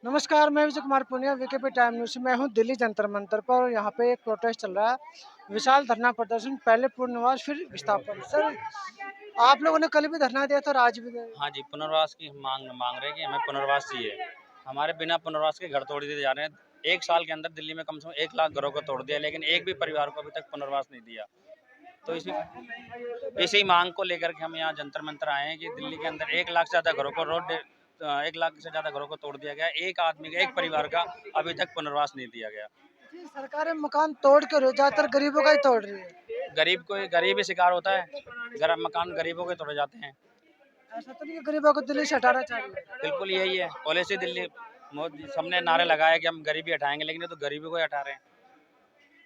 नमस्कार, मैं Vijay Kumar Punia VKP time news में हूँ दिल्ली जंतर मंतर पर। यहाँ पे एक प्रोटेस्ट चल रहा है, विशाल धरना प्रदर्शन, पहले पुनर्वास फिर विस्थापन। सर, आप लोगों ने कल भी धरना दिया था और आज भी दिया। हाँ जी, पुनर्वास की हम मांग रहे हैं कि हमें पुनर्वास चाहिए। हमारे बिना पुनर्वास के घर तोड़ दिए जा रहे हैं। 1 साल के अंदर दिल्ली में कम से कम 1 लाख घरों को तोड़ दिया, लेकिन एक भी परिवार को अभी तक पुनर्वास नहीं दिया। तो इसी मांग को लेकर के हम यहाँ जंतर मंतर आए हैं कि दिल्ली के अंदर 1 लाख से ज़्यादा घरों को 1 लाख से ज़्यादा घरों को तोड़ दिया गया। एक आदमी का, एक परिवार का अभी तक पुनर्वास नहीं दिया गया। जी, सरकारें मकान तोड़ के ज़्यादातर गरीबों का ही तोड़ रही है। गरीब ही शिकार होता है। मकान गरीबों के तोड़े जाते हैं। ऐसा तो नहीं कि गरीबों को दिल्ली से हटाना चाहिए। बिल्कुल यही है पॉलिसी दिल्ली। मोदी सबने नारे लगाए कि हम गरीबी हटाएंगे, लेकिन ये तो गरीबी को ही हटा रहे हैं।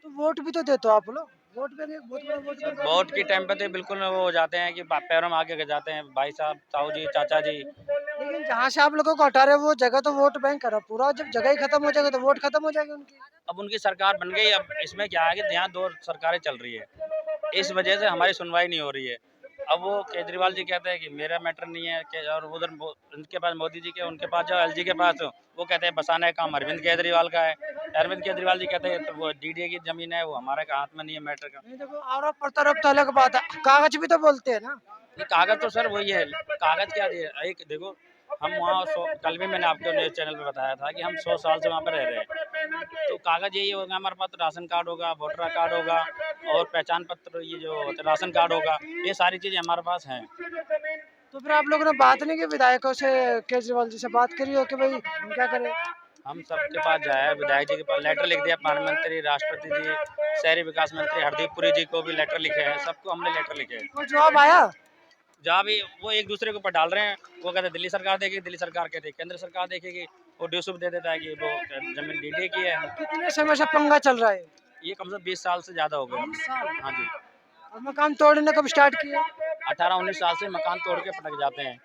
तो वोट भी तो देते हो आप लोग, वोट पे बहुत बड़ा वोट बैंक है। वोट के टाइम पे तो बिल्कुल वो हो जाते हैं कि पैरों में आके गिर जाते हैं, भाई साहब, ताऊ जी, चाचा जी। लेकिन जहाँ से आप लोगों को हटा रहे हो वो जगह तो वोट बैंक है पूरा, जब जगह ही खत्म हो जाएगा तो वोट खत्म हो जाएगी उनकी। अब उनकी सरकार बन गई। अब इसमें क्या है कि यहाँ 2 सरकारें चल रही है, इस वजह से हमारी सुनवाई नहीं हो रही है। अब वो केजरीवाल जी कहते हैं कि मेरा मैटर नहीं है और उधर उनके पास मोदी जी के, उनके पास जो एलजी के पास, वो कहते हैं बसाने का काम अरविंद केजरीवाल का है। अरविंद केजरीवाल जी कहते हैं तो वो डीडीए की जमीन है, वो हमारे हाथ में नहीं है मैटर का। नहीं, देखो आरोप प्रत्यारोप तो अलग बात है, कागज भी तो बोलते हैं ना। ये कागज तो सर वही है। कागज क्या दिए, एक देखो, हम वहाँ कल भी मैंने आपको न्यूज़ चैनल पे बताया था कि हम 100 साल से वहाँ पे रह रहे हैं। तो कागज यही होगा, हमारे पास तो राशन कार्ड होगा, वोटर कार्ड होगा और पहचान पत्र, ये जो राशन कार्ड होगा, ये सारी चीज़ें हमारे पास हैं। तो फिर आप लोगों ने बात नहीं की विधायकों से, केजरीवाल जी से बात करी हो कि भाई हम क्या करें। हम सबके पास जाए, विधायक जी के पास लेटर लिख दिया, प्रधानमंत्री, राष्ट्रपति जी, शहरी विकास मंत्री हरदीप पुरी जी को भी लेटर लिखे हैं, सबको हमने लेटर लिखे हैं। कोई जवाब आया। जहाँ भी वो एक दूसरे के ऊपर डाल रहे हैं, वो कहते हैं दिल्ली सरकार देखेगी, दिल्ली सरकार कहती है केंद्र सरकार देखेगी। वो ड्यूसुप दे देता है कि वो जमीन डीडीए की है। कितने समय से पंगा चल रहा है। ये कम से कम 20 साल से ज़्यादा हो गया। 20 साल। हाँ जी। और मकान तोड़ने कब स्टार्ट किया। 18-19 साल से मकान तोड़ के पटक जाते हैं।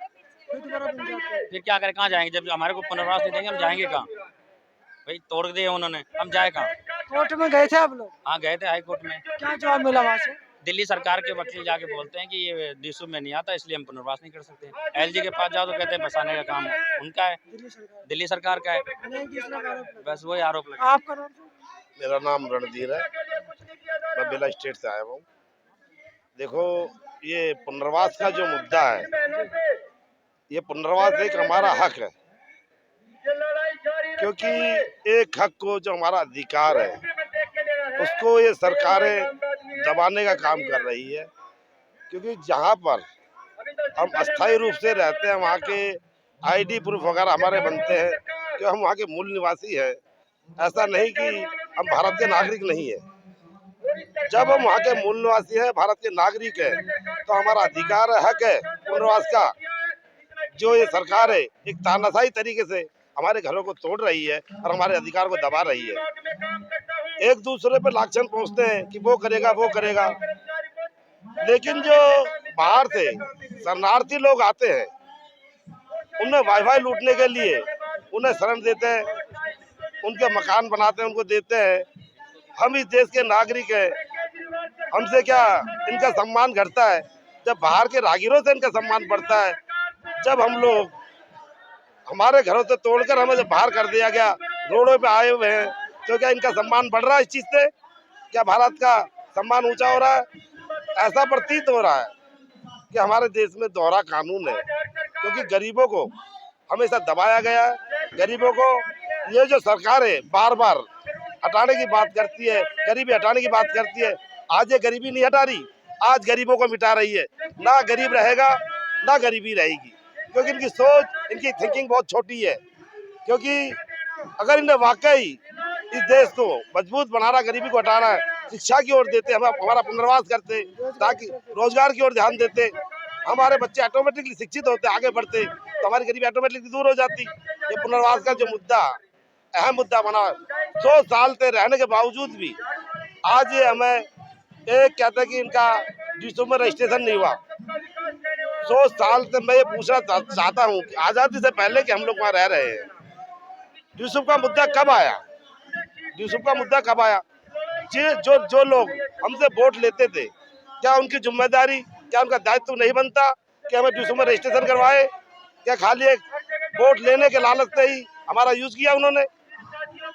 फिर दोबारा बन जाते हैं। फिर क्या करें, कहाँ जाएंगे जब हमारे को पुनर्वास नहीं देंगे, हम जाएंगे कहाँ? भाई तोड़ दिए उन्होंने, हम जाए कहाँ? कोर्ट में गए थे आप लोग। हाँ गए थे हाई कोर्ट में। क्या जवाब मिला वहाँ से। दिल्ली सरकार के वकील जाके बोलते हैं कि ये डीसू में नहीं आता, इसलिए हम पुनर्वास नहीं कर सकते। एलजी के पास जाओ तो कहते हैं बसाने का काम उनका है, दिल्ली सरकार का है। बस वही आरोप लगा। आपका नाम। मेरा नाम रणधीर है, मैं बेला स्टेट से आया हूँ। देखो, ये पुनर्वास का जो मुद्दा है, ये पुनर्वास एक हमारा हक है, क्योंकि एक हक को, जो हमारा अधिकार है, उसको ये सरकारें दबाने का काम कर रही है। क्योंकि जहाँ पर हम अस्थायी रूप से रहते हैं, वहाँ के आईडी प्रूफ वगैरह हमारे बनते हैं कि हम वहाँ के मूल निवासी हैं। ऐसा नहीं कि हम भारत के नागरिक नहीं है। जब हम वहाँ के मूल निवासी है, भारत के नागरिक है, तो हमारा अधिकार है, हक है पुनर्वास का। जो ये सरकार है, एक तानाशाही तरीके से हमारे घरों को तोड़ रही है और हमारे अधिकार को दबा रही है। एक दूसरे पर लांछन पहुँचते हैं कि वो करेगा, वो करेगा। लेकिन जो बाहर से शरणार्थी लोग आते हैं, उन्हें वाई लूटने के लिए उन्हें शरण देते हैं, उनके मकान बनाते हैं, उनको देते हैं। हम इस देश के नागरिक हैं, हमसे क्या इनका सम्मान घटता है? जब बाहर के राहगीरों से इनका सम्मान बढ़ता है। जब हम लोग, हमारे घरों से तोड़कर हमें जब बाहर कर दिया गया, रोडों पे आए हुए हैं, तो क्या इनका सम्मान बढ़ रहा है? इस चीज से क्या भारत का सम्मान ऊंचा हो रहा है? ऐसा प्रतीत हो रहा है कि हमारे देश में दोहरा कानून है, क्योंकि गरीबों को हमेशा दबाया गया है। गरीबों को ये जो सरकार है बार बार हटाने की बात करती है, गरीबी हटाने की बात करती है। आज ये गरीबी नहीं हटा रही, आज गरीबों को मिटा रही है। ना गरीब रहेगा, ना गरीबी रहेगी, क्योंकि इनकी सोच, इनकी थिंकिंग बहुत छोटी है। क्योंकि अगर इन्हें वाकई इस देश को मजबूत बनाना, गरीबी को हटाना है, शिक्षा की ओर देते, हम हमारा पुनर्वास करते, ताकि रोजगार की ओर ध्यान देते, हमारे बच्चे ऑटोमेटिकली शिक्षित होते, आगे बढ़ते, तो हमारी गरीबी ऑटोमेटिकली दूर हो जाती। ये पुनर्वास का जो मुद्दा, अहम मुद्दा बना, 100 साल से रहने के बावजूद भी आज ये हमें एक कहते हैं कि इनका डिस्ट्रिक्ट में रजिस्ट्रेशन नहीं हुआ। 100 साल से मैं ये पूछना चाहता हूँ कि आजादी से पहले कि हम लोग वहाँ रह रहे हैं, यूसुफ का मुद्दा कब आया? यूसुफ का मुद्दा कब आया? जो जो लोग हमसे वोट लेते थे, क्या उनकी जिम्मेदारी, क्या उनका दायित्व नहीं बनता कि हमें यूसुफ में रजिस्ट्रेशन करवाए? क्या खाली एक वोट लेने के लालच से ही हमारा यूज किया उन्होंने।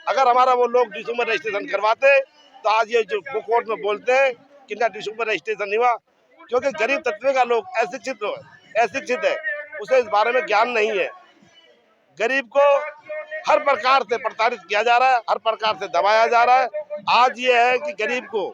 अगर हमारा वो लोग डिशू में रजिस्ट्रेशन करवाते तो आज ये जो वो कोर्ट में बोलते हैं कि इनका डिशू में रजिस्ट्रेशन नहीं हुआ, क्योंकि गरीब तबके का लोग अशिक्षित है, उसे इस बारे में ज्ञान नहीं है। गरीब को हर प्रकार से प्रताड़ित किया जा रहा है, हर प्रकार से दबाया जा रहा है। आज ये है कि गरीब को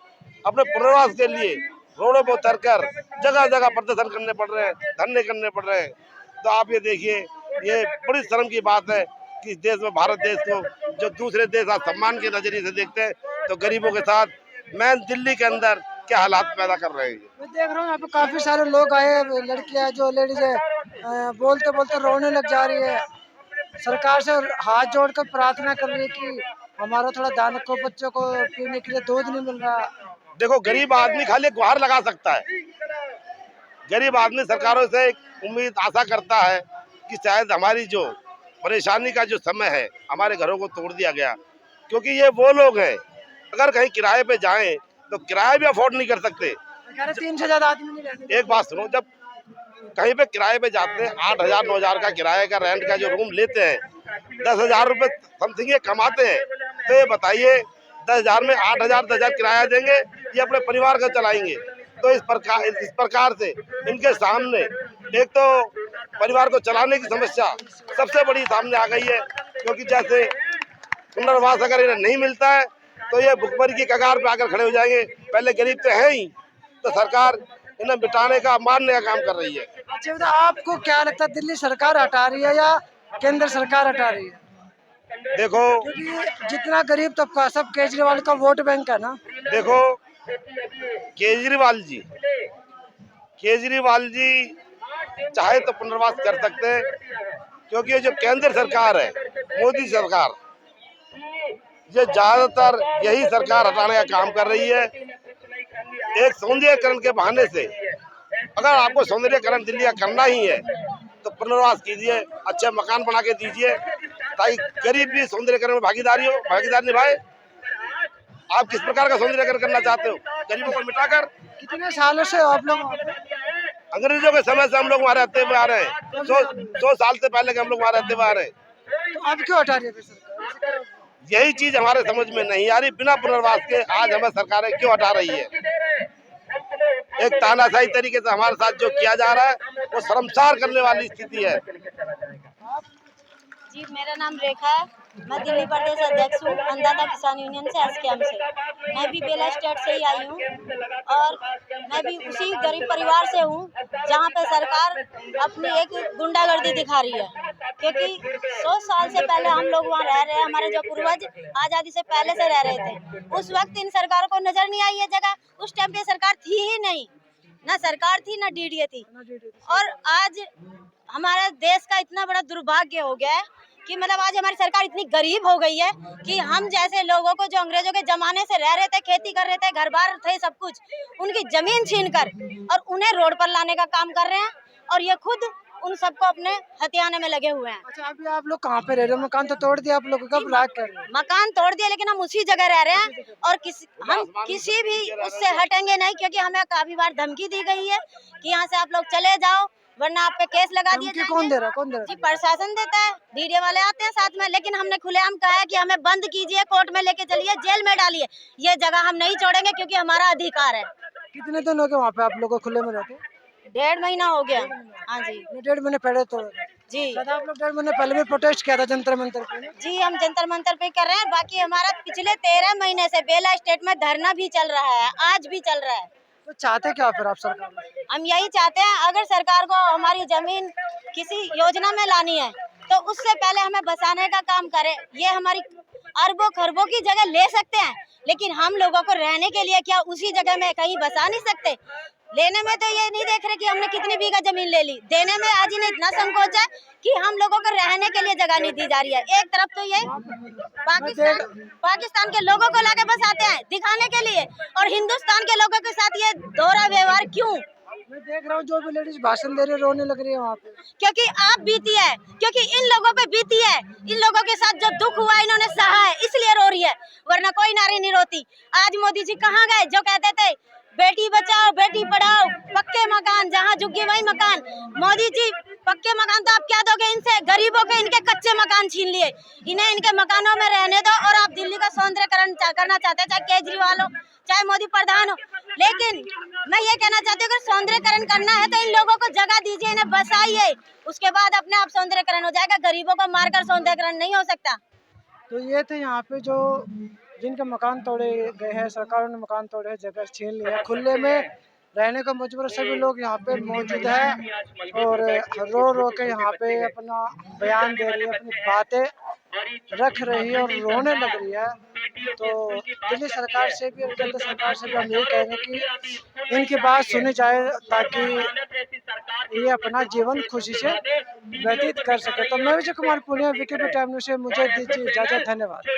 अपने पुनर्वास के लिए रोडों पर उतर कर जगह जगह प्रदर्शन करने पड़ रहे हैं, धरने करने पड़ रहे हैं। तो आप ये देखिए, ये बड़ी शर्म की बात है कि इस देश में, भारत देश को जो दूसरे देश आज सम्मान के नजरिए से देखते हैं, तो गरीबों के साथ मैं दिल्ली के अंदर क्या हालात पैदा कर रहे हैं। मैं देख रहा हूँ यहाँ पे काफी सारे लोग आए, लड़कियां जो लेडीज है बोलते बोलते रोने लग जा रही है, सरकार से हाथ जोड़कर प्रार्थना कर रही है कि हमारा थोड़ा ध्यान रखो, बच्चों को पीने के लिए दूध नहीं मिल रहा। देखो, गरीब आदमी खाली गुहार लगा सकता है। गरीब आदमी सरकारों से एक उम्मीद आशा करता है कि शायद हमारी जो परेशानी का जो समय है, हमारे घरों को तोड़ दिया गया, क्योंकि ये वो लोग हैं अगर कहीं किराए पे जाएं तो किराया भी अफोर्ड नहीं कर सकते। 3 से ज्यादा आदमी नहीं रहने। एक बात सुनो, जब कहीं पे किराए पे जाते हैं 8,000 9,000 का किराए का रेंट का जो रूम लेते हैं, 10,000 रुपए समथिंग ये कमाते हैं, तो ये बताइए 10,000 में 8,000 10,000 किराया देंगे, ये अपने परिवार का चलाएंगे। तो इस प्रकार से इनके सामने एक तो परिवार को चलाने की समस्या सबसे बड़ी सामने आ गई है, क्योंकि जैसे पुनर्वास अगर इन्हें नहीं मिलता है तो ये भुखमरी की कगार पे आकर खड़े हो जाएंगे। पहले गरीब तो है ही, तो सरकार इन्हें मिटाने का, मारने का काम कर रही है। अच्छा, तो आपको क्या लगता है, दिल्ली सरकार हटा रही है या केंद्र सरकार हटा रही है? देखो, क्योंकि जितना गरीब तबका सब केजरीवाल का वोट बैंक है ना। देखो, केजरीवाल जी चाहे तो पुनर्वास कर सकते हैं, क्योंकि ये जो केंद्र सरकार है, मोदी सरकार, ये ज्यादातर यही सरकार हटाने का काम कर रही है। एक सौंदर्यकरण के बहाने से, अगर आपको सौंदर्यकरण दिल्ली का करना ही है तो पुनर्वास कीजिए, अच्छे मकान बना के दीजिए, ताकि गरीब भी सौंदर्यकरण में भागीदार निभाए। आप किस प्रकार का सौंदर्यकरण करना चाहते हो? गरीबों को मिटाकर? कितने सालों से आप लोग अंग्रेजों के समय से हम लोग वहाँ रहते हुए आ रहे हैं, 100 साल से पहले के हम लोग वहाँ रहते हुए आ रहे हैं। तो अब क्यों हटा रही है सरकार? यही चीज हमारे समझ में नहीं आ रही, बिना पुनर्वास के आज हमें सरकारें क्यों हटा रही है। एक तानाशाही तरीके से हमारे साथ जो किया जा रहा है वो शर्मसार करने वाली स्थिति है। जी, मेरा नाम रेखा है, मैं दिल्ली प्रदेश अध्यक्ष हूँ अन्नदाता किसान यूनियन से, एसकेएम से। मैं भी बेला स्टेट से ही आई हूँ और मैं भी उसी गरीब परिवार से हूँ जहाँ पे सरकार अपनी एक गुंडागर्दी दिखा रही है, क्योंकि 100 साल से पहले हम लोग वहाँ रह रहे हैं। हमारे जो पूर्वज आज़ादी से पहले से रह रहे थे, उस वक्त इन सरकारों को नजर नहीं आई ये जगह। उस टाइम पे सरकार थी ही नहीं, ना सरकार थी ना डीडीए थी। और आज हमारा देश का इतना बड़ा दुर्भाग्य हो गया है कि मतलब आज हमारी सरकार इतनी गरीब हो गई है कि हम जैसे लोगों को जो अंग्रेजों के जमाने से रह रहे थे, खेती कर रहे थे, घर बार थे, सब कुछ, उनकी जमीन छीन कर और उन्हें रोड पर लाने का काम कर रहे हैं, और ये खुद उन सबको अपने हथियाने में लगे हुए हैं। अच्छा, अभी आप लोग कहाँ पे रह रहे हो? मकान तो तोड़ दिया आप लोग, कब राग कर रहे हो? मकान तोड़ दिया, लेकिन हम उसी जगह रह रहे हैं और हम किसी भी उससे हटेंगे नहीं, क्योंकि हमें काफी बार धमकी दी गई है कि यहाँ से आप लोग चले जाओ वरना आप पे केस लगा दिए जाएंगे। कौन दे रहा है? जी, प्रशासन देता है, डीडीए वाले आते हैं साथ में, लेकिन हमने खुलेआम कहा है कि हमें बंद कीजिए, कोर्ट में लेके चलिए, जेल में डालिए, ये जगह हम नहीं छोड़ेंगे क्योंकि हमारा अधिकार है। कितने दिन हो गए वहाँ पे आप लोग को खुले में रहते? 1.5 महीना हो गया। हाँ जी। 1.5 महीने पहले तो जी शायद आप लोग 1.5 महीने पहले भी प्रोटेस्ट किया था जंतर मंतर पे। जी, हम जंतर मंतर पे कर रहे हैं। बाकी हमारा पिछले 13 महीने से बेला स्टेट में धरना भी चल रहा है, आज भी चल रहा है। तो चाहते क्या फिर आप सरकार? हम यही चाहते हैं, अगर सरकार को हमारी जमीन किसी योजना में लानी है तो उससे पहले हमें बसाने का काम करे। ये हमारी अरबों खरबों की जगह ले सकते हैं, लेकिन हम लोगों को रहने के लिए क्या उसी जगह में कहीं बसा नहीं सकते? लेने में तो ये नहीं देख रहे कि हमने कितनी बीघा जमीन ले ली, देने में आज इन्हें इतना संकोच है कि हम लोगों को रहने के लिए जगह नहीं दी जा रही है। एक तरफ तो ये पाकिस्तान के लोगों को लाके बसाते हैं दिखाने के लिए, और हिंदुस्तान के लोगों के साथ ये दोहरा व्यवहार क्यों? मैं देख रहा हूँ जो भी लेडीज भाषण दे रही है रोने लग रही है वहाँ पे, क्योंकि आप बीती है, क्योंकि इन लोगों पे बीती है, इन लोगों के साथ जो दुख हुआ इन्होंने सहा है, इसलिए रो रही है, वरना कोई नारी नहीं रोती। आज मोदी जी कहाँ गए जो कहते थे बेटी बचाओ बेटी पढ़ाओ, पक्के मकान, जहाँ झुग्गी वही मकान। मोदी जी पक्के मकान तो आप क्या दोगे इनसे? गरीबों के इनके कच्चे मकान छीन लिए, इन्हें इनके मकानों में रहने दो। और आप दिल्ली का सौंदर्यकरण करना चाहते हैं, चाहे केजरीवाल हो चाहे मोदी प्रधान हो। लेकिन मैं ये कहना चाहती हूँ, अगर सौंदर्यकरण करना है तो इन लोगों को जगह दीजिए, इन्हें बसाइए, उसके बाद अपने आप सौंदर्यकरण हो जाएगा। गरीबों को मारकर सौंदर्यकरण नहीं हो सकता। तो ये थे यहाँ पे जो जिनके मकान तोड़े गए हैं, सरकारों ने मकान तोड़े हैं, जगह छीन ली है, खुले में रहने को मजबूर सभी लोग यहाँ पे मौजूद है और रो रो के यहाँ पे अपना बयान दे रही है, अपनी बातें रख रही है और रोने लग रही है। तो दिल्ली सरकार से भी और केंद्र सरकार से भी हम यही कहेंगे कि इनकी बात सुनी जाए ताकि ये अपना जीवन खुशी से व्यतीत कर सके। तो मैं Vijay Kumar Punia, VKB time news से मुझे दीजिए इजाजत। धन्यवाद।